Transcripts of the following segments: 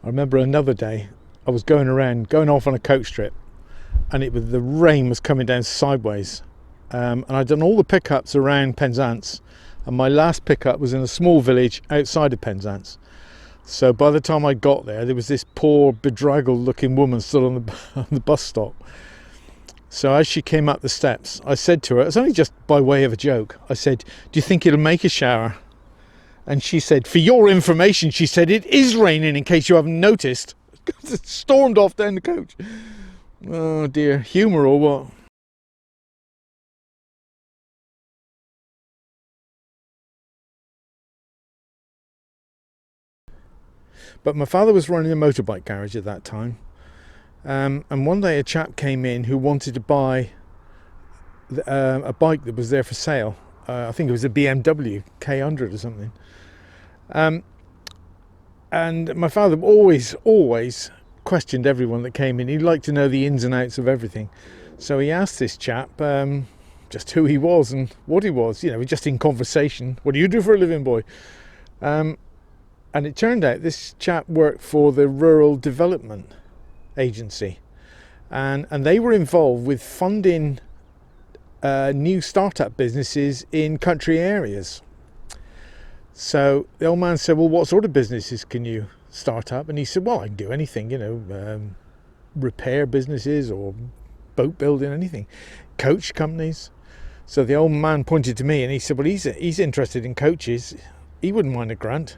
I remember another day I was going off on a coach trip, and the rain was coming down sideways, and I'd done all the pickups around Penzance, and my last pickup was in a small village outside of Penzance. So by the time I got there was this poor bedraggled looking woman stood on the bus stop. So as she came up the steps, I said to her, it was only just by way of a joke, I said, "Do you think it'll make a shower?" And she said, "For your information," she said, "it is raining, in case you haven't noticed." Stormed off down the coach. Oh dear, humour or what? But my father was running a motorbike garage at that time, and one day a chap came in who wanted to buy a bike that was there for sale. I think it was a BMW K100 or something. And my father always questioned everyone that came in. He'd like to know the ins and outs of everything. So he asked this chap just who he was and what he was, just in conversation. "What do you do for a living, boy?" And it turned out this chap worked for the Rural Development Agency. And they were involved with funding new startup businesses in country areas. So the old man said, "Well, what sort of businesses can you start up?" And he said, "Well, I can do anything, repair businesses or boat building, anything, coach companies." So the old man pointed to me and he said, "Well, he's interested in coaches. He wouldn't mind a grant."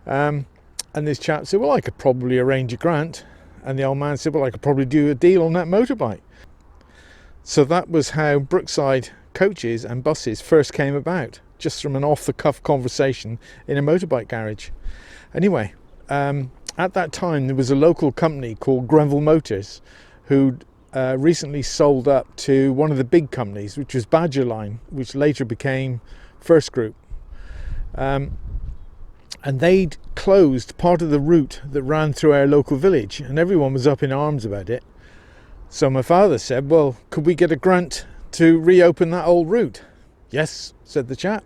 And this chap said, "Well, I could probably arrange a grant." And the old man said, "Well, I could probably do a deal on that motorbike." So that was how Brookside coaches and buses first came about, just from an off-the-cuff conversation in a motorbike garage. Anyway, at that time there was a local company called Grenville Motors who'd recently sold up to one of the big companies, which was Badger Line, which later became First Group. And they'd closed part of the route that ran through our local village, and everyone was up in arms about it. So my father said, "Well, could we get a grant to reopen that old route?" "Yes," said the chap,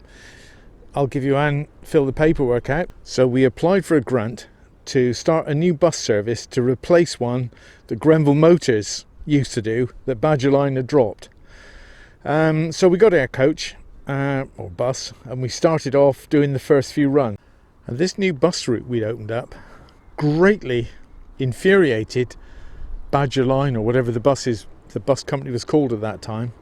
"I'll give you and fill the paperwork out." So we applied for a grant to start a new bus service to replace one that Grenville Motors used to do that Badger Line had dropped. So we got our coach or bus, and we started off doing the first few runs. And this new bus route we'd opened up greatly infuriated Badger Line, or whatever the bus company was called at that time,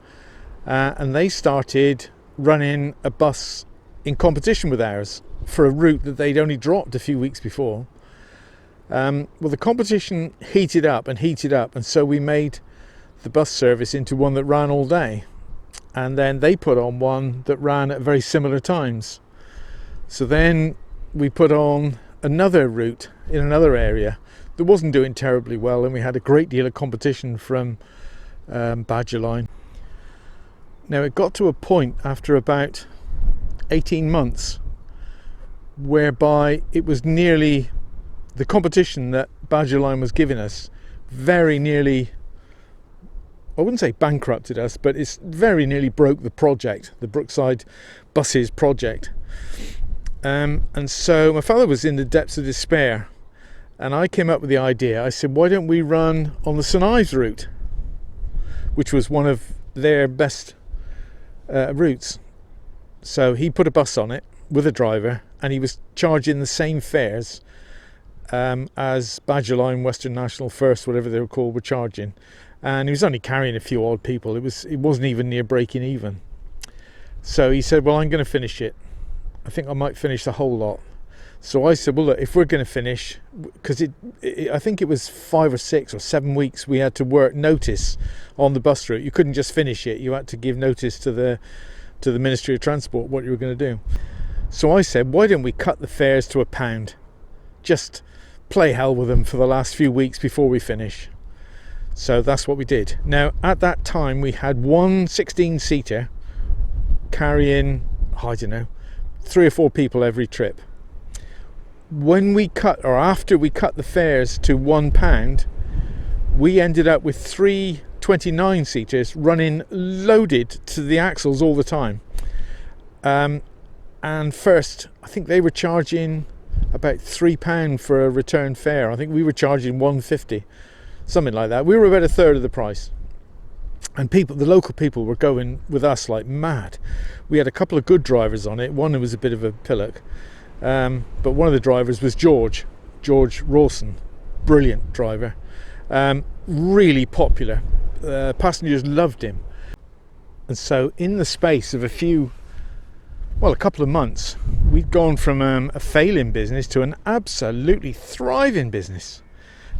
and they started running a bus in competition with ours for a route that they'd only dropped a few weeks before. Well, the competition heated up, and so we made the bus service into one that ran all day, and then they put on one that ran at very similar times. So then we put on another route in another area that wasn't doing terribly well, and we had a great deal of competition from Badger Line. Now it got to a point after about 18 months whereby it was nearly, the competition that Badger Line was giving us very nearly, I wouldn't say bankrupted us, but it's very nearly broke the project, the Brookside Buses project. And so my father was in the depths of despair, and I came up with the idea. I said, "Why don't we run on the St Ives route?" which was one of their best routes. So he put a bus on it with a driver, and he was charging the same fares as Badger Line, Western National, First, whatever they were called, were charging. And he was only carrying a few odd people. It wasn't even near breaking even. So he said, "Well, I'm going to finish it. I think I might finish the whole lot." So I said, "Well, look, if we're going to finish," because I think it was 5 or 6 or 7 weeks we had to work notice on the bus route. You couldn't just finish it. You had to give notice to the Ministry of Transport what you were going to do. So I said, "Why don't we cut the fares to £1? Just play hell with them for the last few weeks before we finish." So that's what we did. Now, at that time, we had one 16-seater carrying, I don't know, 3 or 4 people every trip. When we cut, or after we cut the fares to £1, we ended up with 3 29-seaters running loaded to the axles all the time. And first, I think they were charging about £3 for a return fare. I think we were charging £1.50, something like that. We were about a third of the price. And the local people were going with us like mad. We had a couple of good drivers on it. One was a bit of a pillock, but one of the drivers was George Rawson, brilliant driver, really popular. Passengers loved him. And so in the space of a couple of months, we'd gone from a failing business to an absolutely thriving business.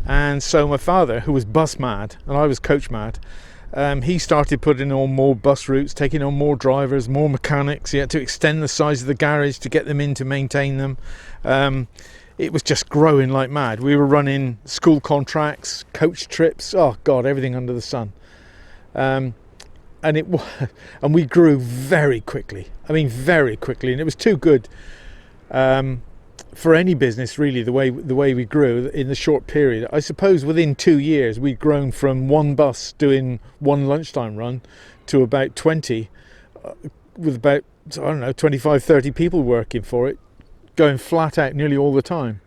And so my father, who was bus mad and I was coach mad, he started putting on more bus routes, taking on more drivers, more mechanics. He had to extend the size of the garage to get them in to maintain them. It was just growing like mad. We were running school contracts, coach trips, oh God, everything under the sun. And we grew very quickly. I mean, very quickly, and it was too good for any business, really. The way we grew in the short period. I suppose within 2 years we'd grown from one bus doing one lunchtime run to about 20, with about 25, 30 people working for it, going flat out nearly all the time.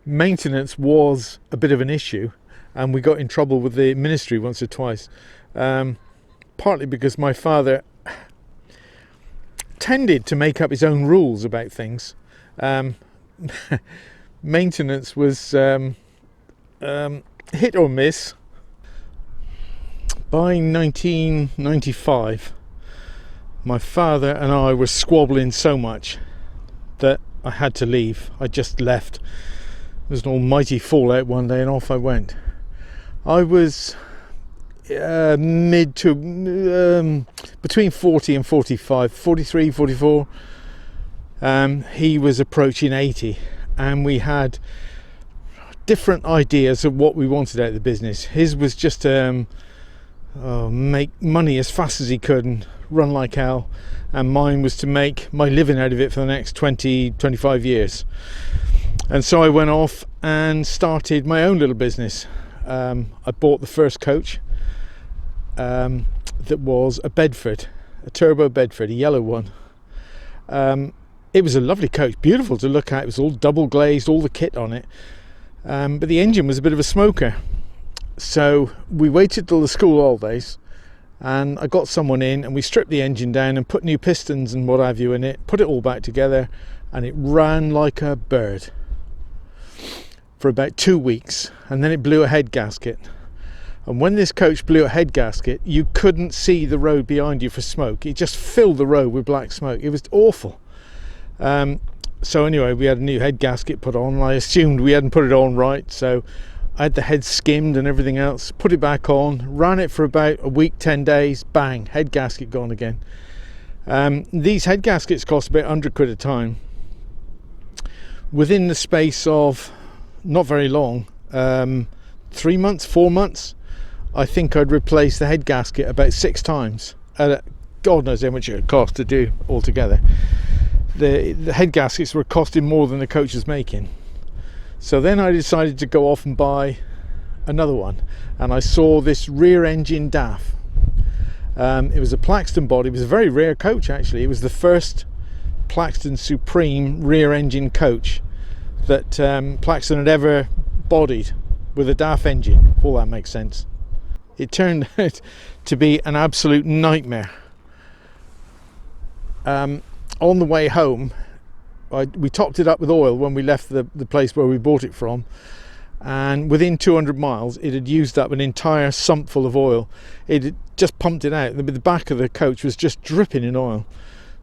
Maintenance was a bit of an issue, and we got in trouble with the ministry once or twice. Partly because my father tended to make up his own rules about things. Maintenance was hit or miss. By 1995, my father and I were squabbling so much that I had to leave. I just left. There was an almighty fallout one day, and off I went. I was between 40 and 45, 43, 44. He was approaching 80, and we had different ideas of what we wanted out of the business. His was just make money as fast as he could and run like hell, and mine was to make my living out of it for the next 20, 25 years. And so I went off and started my own little business. I bought the first coach. That was a Bedford, a turbo Bedford, a yellow one. It was a lovely coach, beautiful to look at. It was all double glazed, all the kit on it, but the engine was a bit of a smoker. So we waited till the school holidays, and I got someone in, and we stripped the engine down and put new pistons and what have you in it, put it all back together, and it ran like a bird for about 2 weeks, and then it blew a head gasket. And when this coach blew a head gasket, you couldn't see the road behind you for smoke. It just filled the road with black smoke. It was awful. So anyway, we had a new head gasket put on. I assumed we hadn't put it on right, so I had the head skimmed and everything else, put it back on, ran it for about a week, 10 days, bang, head gasket gone again. These head gaskets cost about 100 quid a time. Within the space of not very long, 3 months, 4 months, I think I'd replaced the head gasket about 6 times. God knows how much it would cost to do altogether. The head gaskets were costing more than the coach was making. So then I decided to go off and buy another one, and I saw this rear engine DAF. It was a Plaxton body. It was a very rare coach, actually. It was the first Plaxton Supreme rear engine coach that Plaxton had ever bodied with a DAF engine, if all that makes sense. It turned out to be an absolute nightmare. On the way home, we topped it up with oil when we left the place where we bought it from, and within 200 miles it had used up an entire sump full of oil. It had just pumped it out. The back of the coach was just dripping in oil.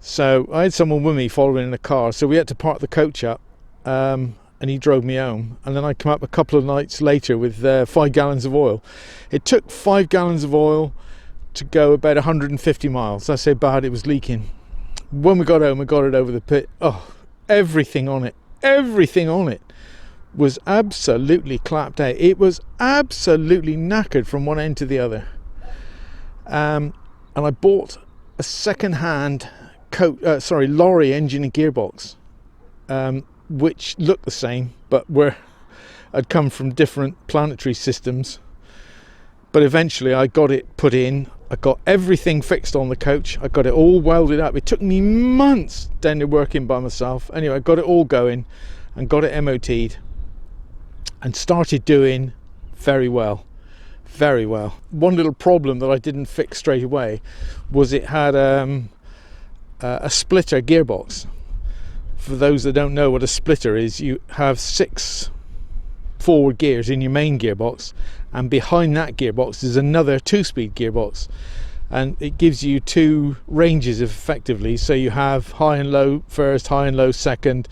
So I had someone with me following in a car, so we had to park the coach up, and he drove me home, and then I come up a couple of nights later with 5 gallons of oil. It took 5 gallons of oil to go about 150 miles. That's how bad it was leaking. When we got home, we got it over the pit. Oh, everything on it was absolutely clapped out. It was absolutely knackered from one end to the other. And I bought a second-hand lorry engine and gearbox, which looked the same, but had come from different planetary systems. But eventually I got it put in. I got everything fixed on the coach. I got it all welded up. It took me months down there working by myself. Anyway, I got it all going and got it MOT'd and started doing very well. Very well. One little problem that I didn't fix straight away was it had a splitter gearbox. For those that don't know what a splitter is, you have 6 forward gears in your main gearbox, and behind that gearbox is another 2-speed gearbox, and it gives you 2 ranges effectively. So you have high and low first, high and low second,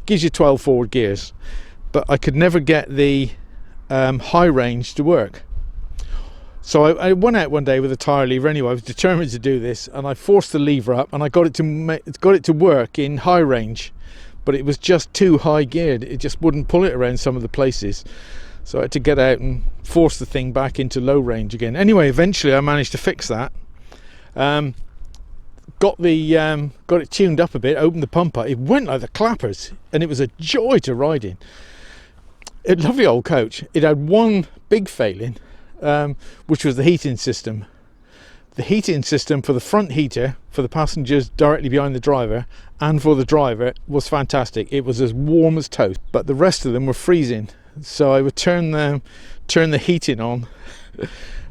gives you 12 forward gears. But I could never get the high range to work. So I went out one day with a tyre lever anyway. I was determined to do this, and I forced the lever up and I got it to work in high range, but it was just too high geared. It just wouldn't pull it around some of the places. So I had to get out and force the thing back into low range again. Anyway, eventually I managed to fix that. Got it tuned up a bit, opened the pump up. It went like the clappers, and it was a joy to ride in. A lovely old coach. It had one big failing, which was the heating system. The heating system for the front heater for the passengers directly behind the driver and for the driver was fantastic. It was as warm as toast, but the rest of them were freezing. So I would turn the heating on,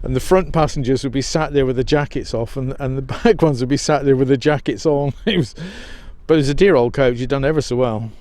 and the front passengers would be sat there with the jackets off, and the back ones would be sat there with the jackets on. But it was a dear old coach. He'd done ever so well.